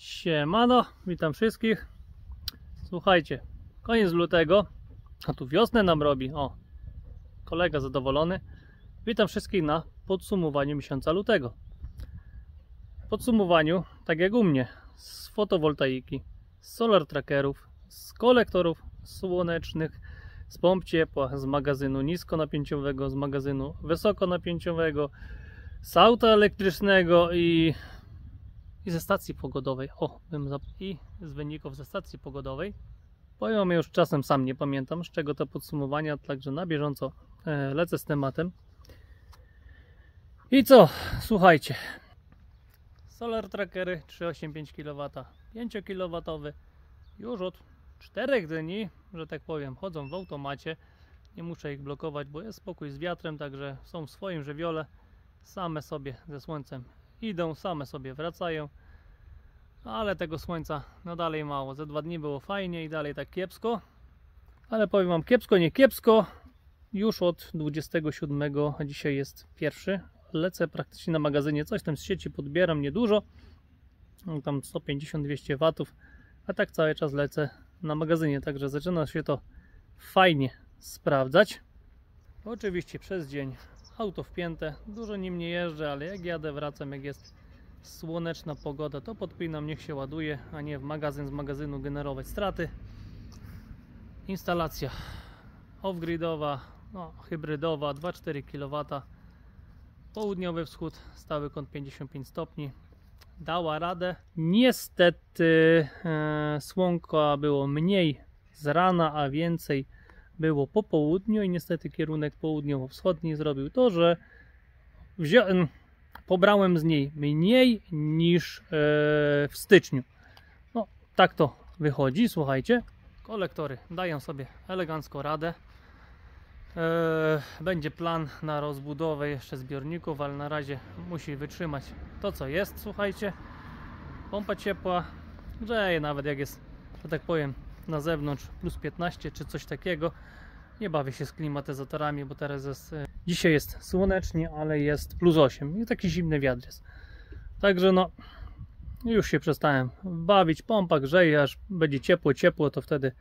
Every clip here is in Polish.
Siemano, witam wszystkich. Słuchajcie, koniec lutego, a tu wiosnę nam robi. O, kolega zadowolony. Witam wszystkich na podsumowaniu miesiąca lutego. Podsumowaniu, tak jak u mnie, z fotowoltaiki, z solar trackerów, z kolektorów słonecznych, z pomp ciepła, z magazynu niskonapięciowego, z magazynu wysokonapięciowego, z auta elektrycznego i ze stacji pogodowej. I z wyników ze stacji pogodowej. Powiem wam, już czasem sam nie pamiętam z czego to podsumowania, także na bieżąco lecę z tematem. I co? Słuchajcie. Solar trackery 385 kW, 5 kW, już od 4 dni, że tak powiem, chodzą w automacie. Nie muszę ich blokować, bo jest spokój z wiatrem, także są w swoim żywiole. Same sobie ze słońcem idą, same sobie wracają, ale tego słońca no dalej mało. Ze 2 dni było fajnie i dalej tak kiepsko, ale powiem wam, kiepsko nie kiepsko, już od 27, a dzisiaj jest 1, lecę praktycznie na magazynie, coś tam z sieci podbieram, niedużo, tam 150-200 W, a tak cały czas lecę na magazynie, także zaczyna się to fajnie sprawdzać. Oczywiście przez dzień auto wpięte, dużo nim nie jeżdżę, ale jak jadę, wracam, jak jest słoneczna pogoda, to podpinam, niech się ładuje, a nie w magazyn, z magazynu generować straty. Instalacja off-gridowa, no, hybrydowa, 2,4 kW, południowy wschód, stały kąt 55 stopni, dała radę. Niestety słonka było mniej z rana, a więcej było po południu i niestety kierunek południowo-wschodni zrobił to, że pobrałem z niej mniej niż w styczniu. No tak to wychodzi, słuchajcie. Kolektory dają sobie elegancko radę. Będzie plan na rozbudowę jeszcze zbiorników, ale na razie musi wytrzymać to co jest, słuchajcie. Pompa ciepła grzeje nawet jak jest, że tak powiem, na zewnątrz plus 15 czy coś takiego. Nie bawię się z klimatyzatorami, bo teraz jest, dzisiaj jest słonecznie, ale jest plus 8 i taki zimny wiatr jest. Także no, już się przestałem bawić. Pompa grzeje, aż będzie ciepło, to wtedy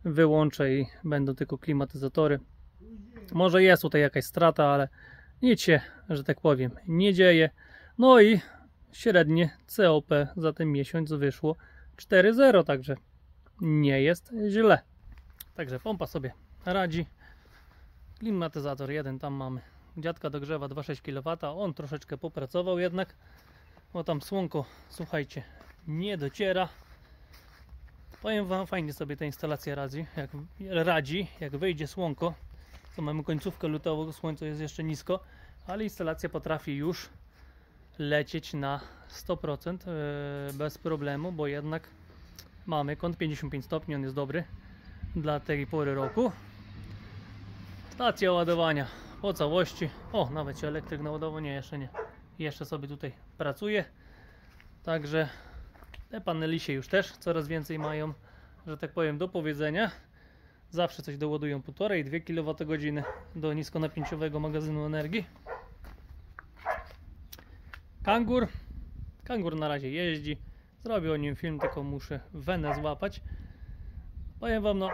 wyłączę i będą tylko klimatyzatory. Może jest tutaj jakaś strata, ale nic się, że tak powiem, nie dzieje. No i średnie COP za ten miesiąc wyszło 4,0, także nie jest źle. Także pompa sobie radzi. Klimatyzator jeden tam mamy. Dziadka dogrzewa 2,6 kW. On troszeczkę popracował jednak, bo tam słonko, słuchajcie, nie dociera. Powiem wam, fajnie sobie ta instalacja radzi, jak wyjdzie słonko. To mamy końcówkę lutowego, słońce jest jeszcze nisko, ale instalacja potrafi już lecieć na 100% bez problemu, bo jednak mamy kąt 55 stopni, on jest dobry dla tej pory roku. Stacja ładowania po całości. O, nawet się elektryk naładował, nie, jeszcze nie. Jeszcze sobie tutaj pracuje. Także te paneli się już też coraz więcej mają, że tak powiem, do powiedzenia. Zawsze coś doładują 1,5–2 kWh do niskonapięciowego magazynu energii. Kangur na razie jeździ. Zrobię o nim film, tylko muszę wenę złapać. Powiem wam, no,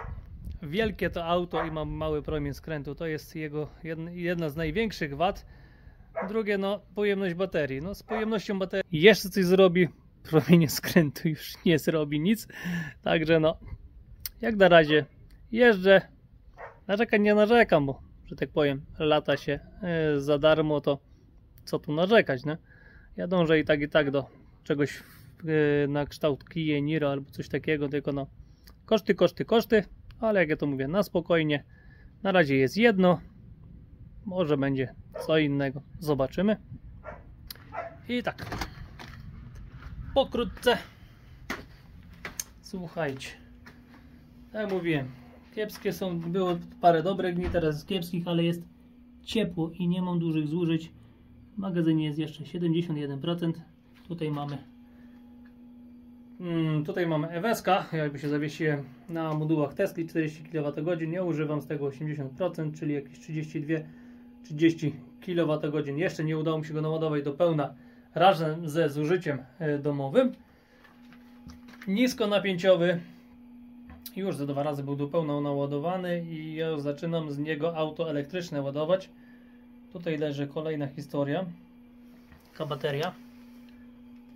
wielkie to auto i ma mały promień skrętu. To jest jego jedna z największych wad. Drugie, no, pojemność baterii. No, z pojemnością baterii jeszcze coś zrobi, promienie skrętu już nie zrobi nic. Także no, jak na razie jeżdżę. Narzekam nie narzekam, bo, że tak powiem, lata się za darmo, to co tu narzekać, nie? Ja dążę i tak do czegoś na kształt Kia Niro albo coś takiego, tylko no koszty, ale jak ja to mówię, na spokojnie. Na razie jest jedno, może będzie co innego, zobaczymy. I tak pokrótce, słuchajcie, tak jak mówiłem, kiepskie są, było parę dobrych dni, teraz jest kiepskich, ale jest ciepło i nie mam dużych zużyć. W magazynie jest jeszcze 71%. Tutaj mamy EWS-ka, jakby się zawiesiłem na modułach Tesla 40 kWh, ja używam z tego 80%, czyli jakieś 32-30 kWh. Jeszcze nie udało mi się go naładować do pełna razem ze zużyciem domowym. niskonapięciowy. Już ze 2 razy był do pełna naładowany i ja już zaczynam z niego auto elektryczne ładować. Tutaj leży kolejna historia. Taka bateria.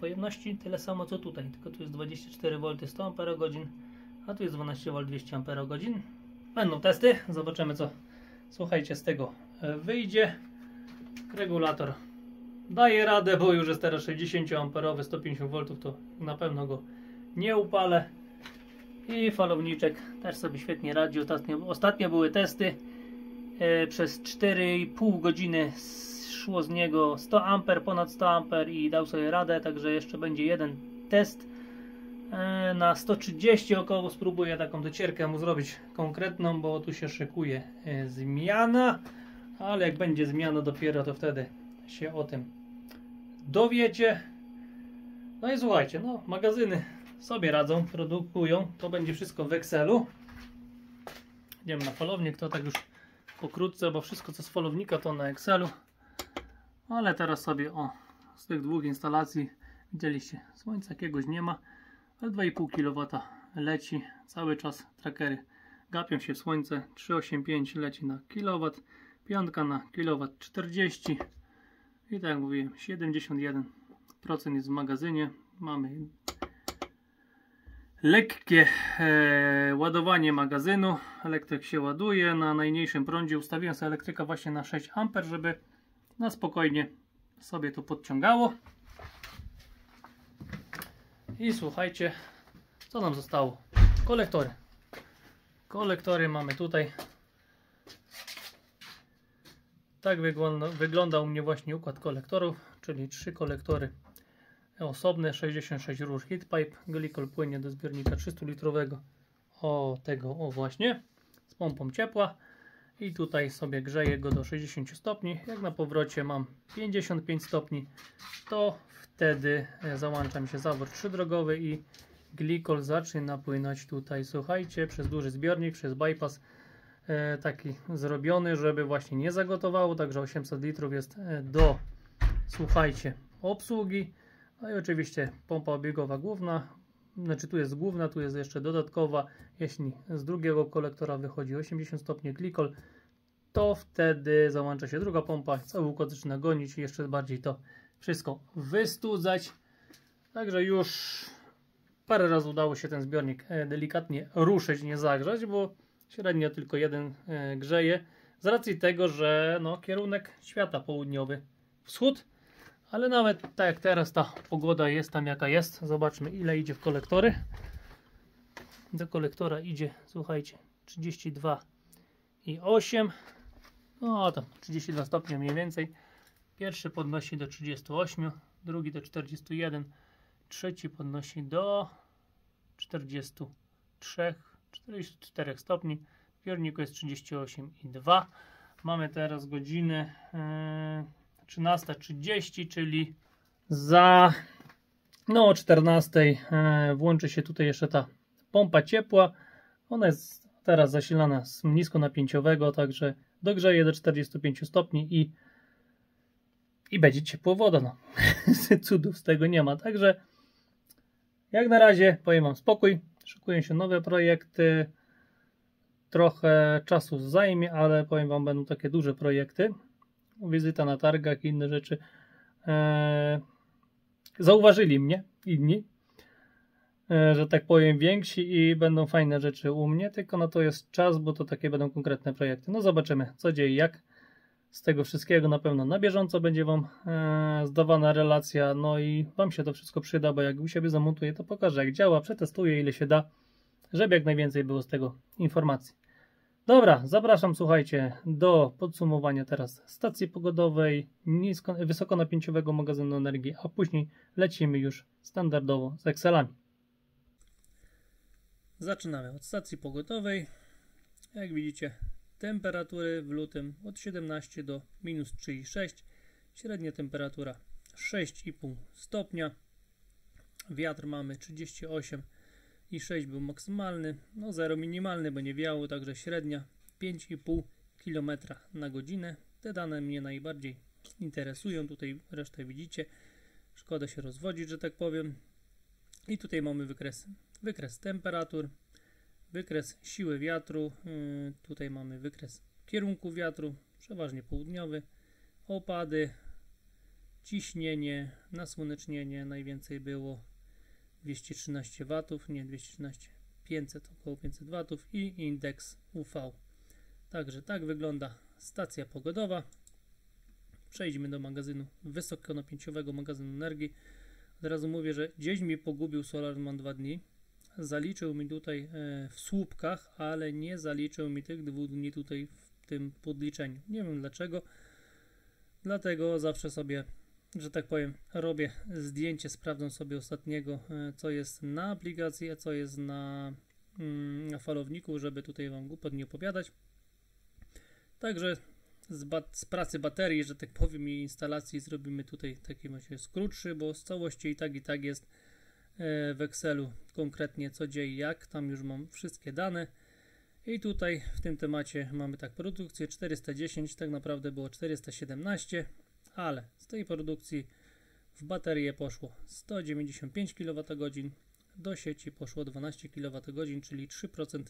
Pojemności tyle samo co tutaj, tylko tu jest 24V 100 Ah, a tu jest 12V 200 Ah. Będą testy, zobaczymy co, słuchajcie, z tego wyjdzie. Regulator daje radę, bo już jest teraz 60 amperowy, 150V, to na pewno go nie upalę. I falowniczek też sobie świetnie radzi. Ostatnio były testy. Przez 4,5 godziny szło z niego 100 A, ponad 100 A i dał sobie radę, także jeszcze będzie jeden test. Na 130 około spróbuję taką docierkę mu zrobić konkretną, bo tu się szykuje zmiana, ale jak będzie zmiana dopiero, to wtedy się o tym dowiecie. No i słuchajcie, no magazyny sobie radzą, produkują, to będzie wszystko w Excelu. Idziemy na falownik, to tak już pokrótce, bo wszystko co z falownika to na Excelu. Ale teraz sobie z tych 2 instalacji widzieliście, słońca jakiegoś nie ma, ale 2,5 kW leci cały czas. Trackery gapią się w słońce. 385 leci na kW, 5 na kW 40 i tak jak mówiłem, 71% jest w magazynie. Mamy lekkie ładowanie magazynu. Elektryk się ładuje na najmniejszym prądzie. Ustawiłem sobie elektryka właśnie na 6 A, żeby na spokojnie sobie to podciągało. I słuchajcie, co nam zostało? Kolektory. Kolektory mamy tutaj. Tak wygląda u mnie właśnie układ kolektorów, czyli 3 kolektory osobne, 66 róż heatpipe, glikol płynie do zbiornika 300 litrowego, właśnie, z pompą ciepła i tutaj sobie grzeję go do 60 stopni. Jak na powrocie mam 55 stopni, to wtedy załącza mi się zawór 3-drogowy i glikol zaczyna płynąć tutaj, słuchajcie, przez duży zbiornik, przez bypass taki zrobiony, żeby właśnie nie zagotowało, także 800 litrów jest do, słuchajcie, obsługi. No i oczywiście pompa obiegowa główna, znaczy tu jest główna, tu jest jeszcze dodatkowa. Jeśli z drugiego kolektora wychodzi 80 stopni glikol, to wtedy załącza się druga pompa, cały układ zaczyna gonić i jeszcze bardziej to wszystko wystudzać. Także już parę razy udało się ten zbiornik delikatnie ruszyć, nie zagrzać, bo średnio tylko jeden grzeje, z racji tego, że no, kierunek świata południowy, wschód. Ale nawet tak jak teraz ta pogoda jest tam jaka jest, zobaczmy ile idzie w kolektory. Do kolektora idzie, słuchajcie, 32,8, no tam 32 stopnie mniej więcej. Pierwszy podnosi do 38, drugi do 41, trzeci podnosi do 43, 44 stopni. W zbiorniku jest 38,2. Mamy teraz godzinę 13:30, czyli za o 14 włączy się tutaj jeszcze ta pompa ciepła. Ona jest teraz zasilana z niskonapięciowego, także dogrzeje do 45 stopni i będzie ciepła woda. No. Cudów z tego nie ma, także jak na razie powiem wam spokój, szykują się nowe projekty, trochę czasu zajmie, ale powiem wam, będą takie duże projekty. Wizyta na targach i inne rzeczy. Zauważyli mnie inni, że tak powiem, więksi i będą fajne rzeczy u mnie, tylko na to jest czas, bo to takie będą konkretne projekty. No zobaczymy, co dzieje, jak z tego wszystkiego. Na pewno na bieżąco będzie wam zdawana relacja, no i wam się to wszystko przyda, bo jak u siebie zamontuję, to pokażę, jak działa, przetestuję, ile się da, żeby jak najwięcej było z tego informacji. Dobra, zapraszam, słuchajcie, do podsumowania teraz stacji pogodowej, wysokonapięciowego magazynu energii, a później lecimy już standardowo z Excelami. Zaczynamy od stacji pogodowej. Jak widzicie, temperatury w lutym od 17 do minus 3,6, średnia temperatura 6,5 stopnia, wiatr mamy 38,6 był maksymalny, no 0 minimalny, bo nie wiało, także średnia 5,5 km na godzinę. Te dane mnie najbardziej interesują, tutaj resztę widzicie, szkoda się rozwodzić, że tak powiem. I tutaj mamy wykres temperatur, wykres siły wiatru, tutaj mamy wykres kierunku wiatru, przeważnie południowy, opady, ciśnienie, nasłonecznienie, najwięcej było 213 W, nie 213, 500, około 500 W i indeks UV. Także tak wygląda stacja pogodowa. Przejdźmy do magazynu wysokonapięciowego, magazynu energii. Od razu mówię, że gdzieś mi pogubił SolarMan 2 dni. Zaliczył mi tutaj w słupkach, ale nie zaliczył mi tych 2 dni tutaj w tym podliczeniu. Nie wiem dlaczego. Dlatego zawsze sobie, że tak powiem, robię zdjęcie, sprawdzam sobie ostatniego, co jest na aplikacji, a co jest na falowniku, żeby tutaj wam głupot nie opowiadać. Także z pracy baterii, że tak powiem, i instalacji zrobimy tutaj taki właśnie skrótszy, bo z całości i tak jest w Excelu konkretnie co dzieje jak. Tam już mam wszystkie dane. I tutaj w tym temacie mamy tak produkcję 410, tak naprawdę było 417, ale z tej produkcji w baterię poszło 195 kWh, do sieci poszło 12 kWh, czyli 3%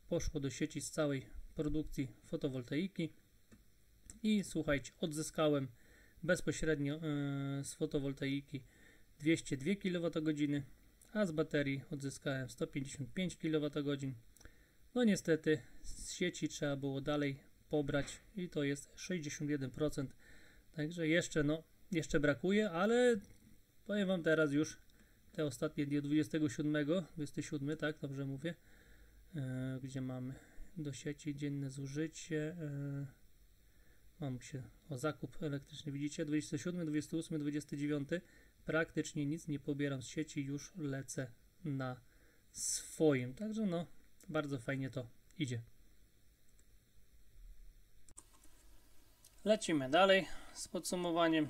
poszło do sieci z całej produkcji fotowoltaiki. I słuchajcie, odzyskałem bezpośrednio z fotowoltaiki 202 kWh, a z baterii odzyskałem 155 kWh. No niestety z sieci trzeba było dalej pobrać i to jest 61%. Także jeszcze brakuje, ale powiem wam teraz już te ostatnie dni, 27, tak, dobrze mówię, gdzie mamy do sieci dzienne zużycie, mam się o zakup elektryczny, widzicie, 27, 28, 29, praktycznie nic nie pobieram z sieci, już lecę na swoim, także no, bardzo fajnie to idzie. Lecimy dalej z podsumowaniem,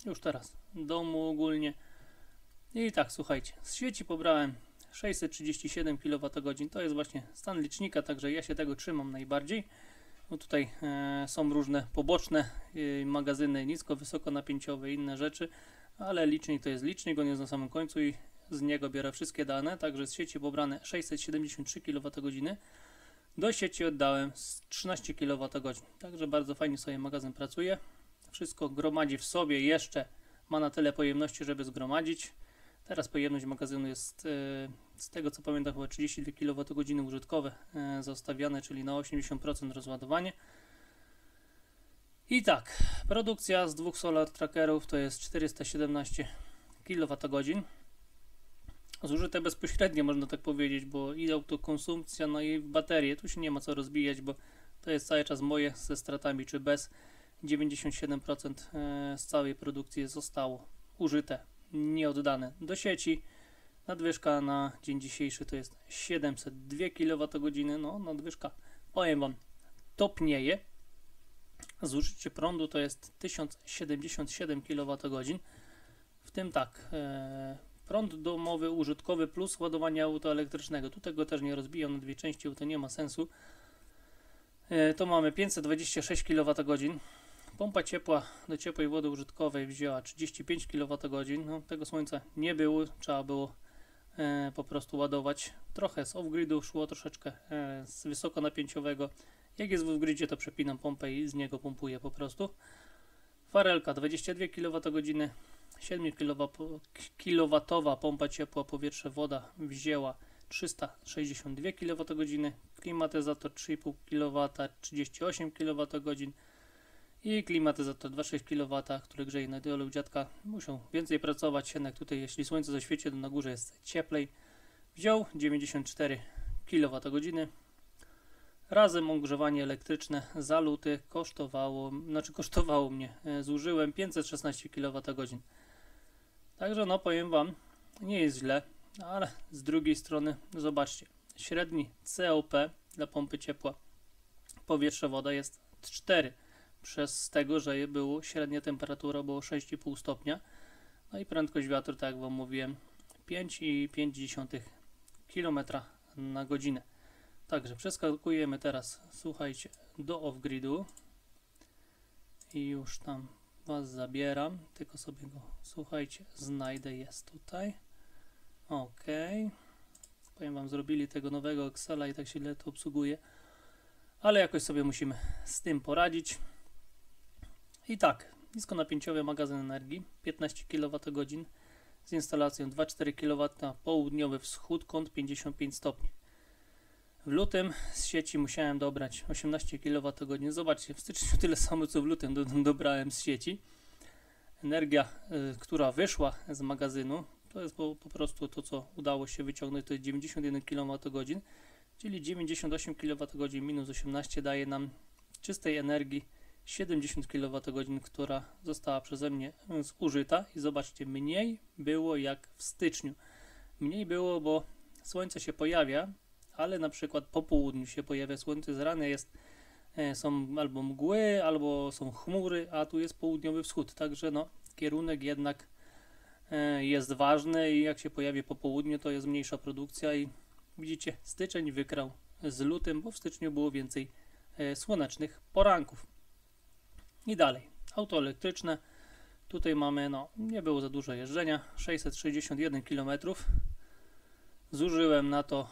już teraz domu ogólnie. I tak, słuchajcie, z sieci pobrałem 637 kWh, to jest właśnie stan licznika, także ja się tego trzymam najbardziej. Bo tutaj są różne poboczne magazyny nisko, wysokonapięciowe i inne rzeczy, ale licznik to jest licznik, on jest na samym końcu i z niego biorę wszystkie dane, także z sieci pobrane 673 kWh, do sieci oddałem 13 kWh, także bardzo fajnie sobie magazyn pracuje, wszystko gromadzi w sobie, jeszcze ma na tyle pojemności, żeby zgromadzić. Teraz pojemność magazynu jest, z tego co pamiętam, chyba 32 kWh użytkowe zostawiane, czyli na 80% rozładowanie. I tak, produkcja z dwóch solar trackerów to jest 417 kWh. Zużyte bezpośrednio, można tak powiedzieć, bo i autokonsumpcja, no i baterie. Tu się nie ma co rozbijać, bo to jest cały czas moje, ze stratami czy bez. 97% z całej produkcji zostało użyte, nie oddane do sieci. Nadwyżka na dzień dzisiejszy to jest 702 kWh. No, nadwyżka, powiem wam, topnieje. Zużycie prądu to jest 1077 kWh. W tym tak, prąd domowy, użytkowy plus ładowanie auta elektrycznego. Tu tego też nie rozbijam na dwie części, bo to nie ma sensu. To mamy 526 kWh. Pompa ciepła do ciepłej wody użytkowej wzięła 35 kWh. No, tego słońca nie było, trzeba było po prostu ładować. Trochę z off-gridu szło, troszeczkę z wysokonapięciowego. Jak jest w off-gridzie, to przepinam pompę i z niego pompuję po prostu. Farelka 22 kWh. 7 kWh pompa ciepła, powietrze, woda wzięła 362 kWh. Klimatyzator 3,5 kW 38 kWh. I klimatyzator 2,6 kW, który grzeje na dole u dziadka. Muszą więcej pracować, jednak tutaj jeśli słońce zaświeci, to na górze jest cieplej. Wziął 94 kWh. Razem ogrzewanie elektryczne za luty kosztowało mnie, zużyłem 516 kWh. Także no, powiem wam, nie jest źle, ale z drugiej strony zobaczcie, średni COP dla pompy ciepła, powietrze, woda jest 4. Przez tego, że średnia temperatura było 6,5 stopnia, no i prędkość wiatru, tak jak wam mówiłem, 5,5 km/h. Także przeskakujemy teraz, słuchajcie, do off-gridu i już tam was zabieram, tylko sobie go, słuchajcie, znajdę, jest tutaj. Ok. Powiem wam, zrobili tego nowego Excela i tak się źle to obsługuje. Ale jakoś sobie musimy z tym poradzić. I tak, niskonapięciowy magazyn energii, 15 kWh z instalacją 2,4 kW, południowy wschód, kąt 55 stopni. W lutym z sieci musiałem dobrać 18 kWh. Zobaczcie, w styczniu tyle samo co w lutym dobrałem z sieci. Energia, która wyszła z magazynu, to jest po prostu to, co udało się wyciągnąć, to jest 91 kWh, czyli 98 kWh minus 18 daje nam czystej energii 70 kWh, która została przeze mnie zużyta. I zobaczcie, mniej było jak w styczniu. Mniej było, bo słońce się pojawia, ale na przykład po południu się pojawia słońce, z rana są albo mgły, albo są chmury, a tu jest południowy wschód, także no, kierunek jednak jest ważny i jak się pojawi po południu, to jest mniejsza produkcja i widzicie, styczeń wygrał z lutym, bo w styczniu było więcej słonecznych poranków. I dalej, auto elektryczne, tutaj mamy, no nie było za dużo jeżdżenia, 661 km. Zużyłem na to,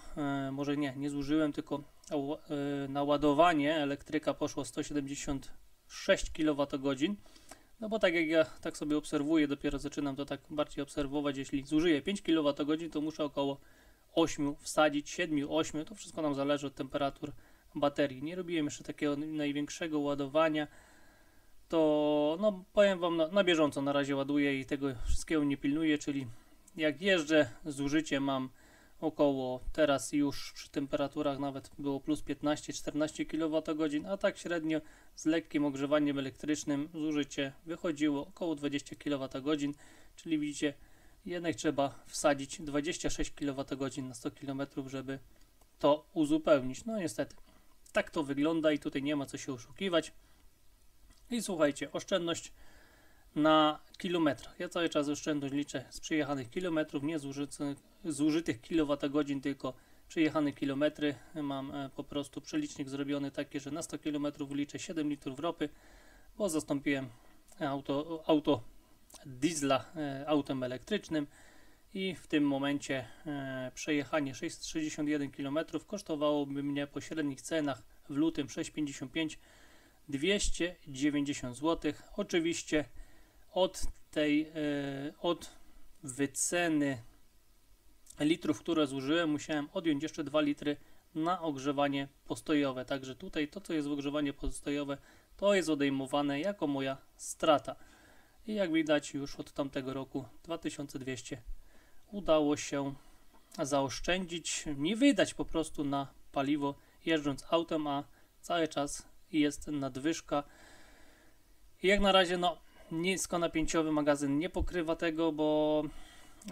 może nie zużyłem, tylko na ładowanie elektryka poszło 176 kWh. No bo tak jak ja tak sobie obserwuję, dopiero zaczynam to tak bardziej obserwować, jeśli zużyję 5 kWh, to muszę około 8 wsadzić, 7, 8, to wszystko nam zależy od temperatur baterii. Nie robiłem jeszcze takiego największego ładowania, to no powiem wam, na bieżąco na razie ładuję i tego wszystkiego nie pilnuję, czyli jak jeżdżę, zużycie mam około, teraz już przy temperaturach nawet było plus 15-14 kWh, a tak średnio z lekkim ogrzewaniem elektrycznym zużycie wychodziło około 20 kWh, czyli widzicie, jednak trzeba wsadzić 26 kWh na 100 km, żeby to uzupełnić. No niestety, tak to wygląda i tutaj nie ma co się oszukiwać. I słuchajcie, oszczędność na kilometrach. Ja cały czas oszczędność liczę z przejechanych kilometrów, nie zużytych kilowatogodzin, tylko przejechanych kilometry. Mam po prostu przelicznik zrobiony taki, że na 100 km liczę 7 litrów ropy, bo zastąpiłem auto diesla autem elektrycznym i w tym momencie przejechanie 661 km kosztowałoby mnie po średnich cenach w lutym 6,55 290 zł. Oczywiście od wyceny litrów, które zużyłem, musiałem odjąć jeszcze 2 litry na ogrzewanie postojowe. Także tutaj to, co jest w ogrzewanie postojowe, to jest odejmowane jako moja strata. I jak widać, już od tamtego roku 2200 udało się zaoszczędzić, nie wydać po prostu na paliwo jeżdżąc autem, a cały czas jest nadwyżka. I jak na razie no niskonapięciowy magazyn nie pokrywa tego, bo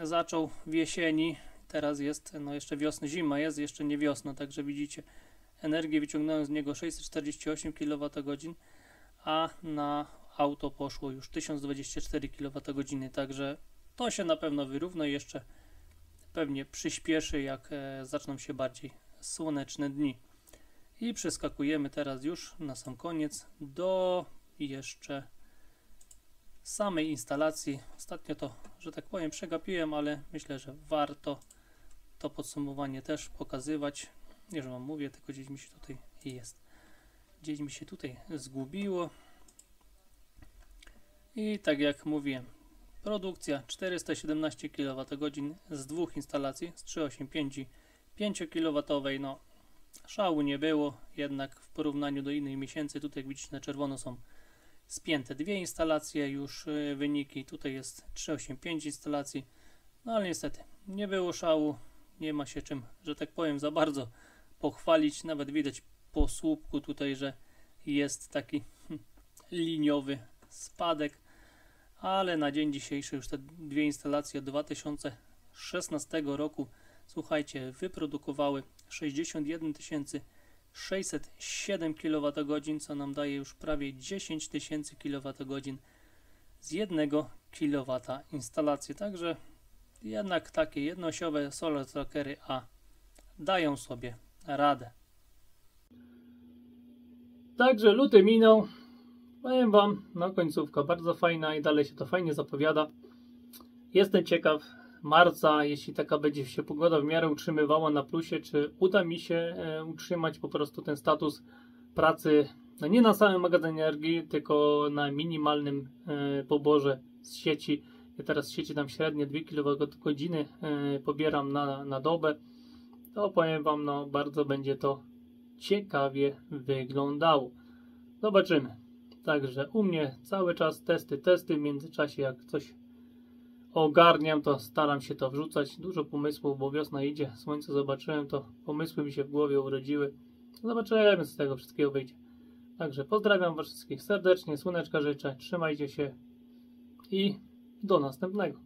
zaczął w jesieni, teraz jest no jeszcze wiosna, zima jest, jeszcze nie wiosna, także widzicie, energię wyciągnąłem z niego 648 kWh, a na auto poszło już 1024 kWh, także to się na pewno wyrówna i jeszcze pewnie przyspieszy, jak zaczną się bardziej słoneczne dni. I przeskakujemy teraz już na sam koniec do jeszcze samej instalacji. Ostatnio to, że tak powiem, przegapiłem, ale myślę, że warto to podsumowanie też pokazywać. Nie, że wam mówię, tylko gdzieś mi się tutaj jest. Gdzieś mi się tutaj zgubiło. I tak jak mówiłem, produkcja 417 kWh z dwóch instalacji, z 385 i 5 kW. No, szału nie było, jednak w porównaniu do innych miesięcy, tutaj jak widzicie na czerwono są spięte dwie instalacje już wyniki, tutaj jest 385 instalacji, no ale niestety nie było szału, nie ma się czym, że tak powiem, za bardzo pochwalić, nawet widać po słupku tutaj, że jest taki liniowy spadek, ale na dzień dzisiejszy już te dwie instalacje od 2016 roku, słuchajcie, wyprodukowały 61 607 kWh, co nam daje już prawie 10 000 kWh z 1 kW instalacji. Także jednak takie jednoosiowe solar trackery A dają sobie radę. Także luty minął. Powiem wam, no końcówka bardzo fajna i dalej się to fajnie zapowiada. Jestem ciekaw, marca, jeśli taka będzie się pogoda w miarę utrzymywała na plusie, czy uda mi się utrzymać po prostu ten status pracy, no nie na samym magazynie energii, tylko na minimalnym poborze z sieci. Ja teraz z sieci tam średnie 2 kWh pobieram na dobę. To powiem Wam, no bardzo będzie to ciekawie wyglądało. Zobaczymy. Także u mnie cały czas testy. W międzyczasie jak coś ogarniam, to staram się to wrzucać. Dużo pomysłów, bo wiosna idzie, słońce zobaczyłem, to pomysły mi się w głowie urodziły. Zobaczymy, co z tego wszystkiego wyjdzie. Także pozdrawiam Was wszystkich serdecznie, słoneczka życzę, trzymajcie się i do następnego.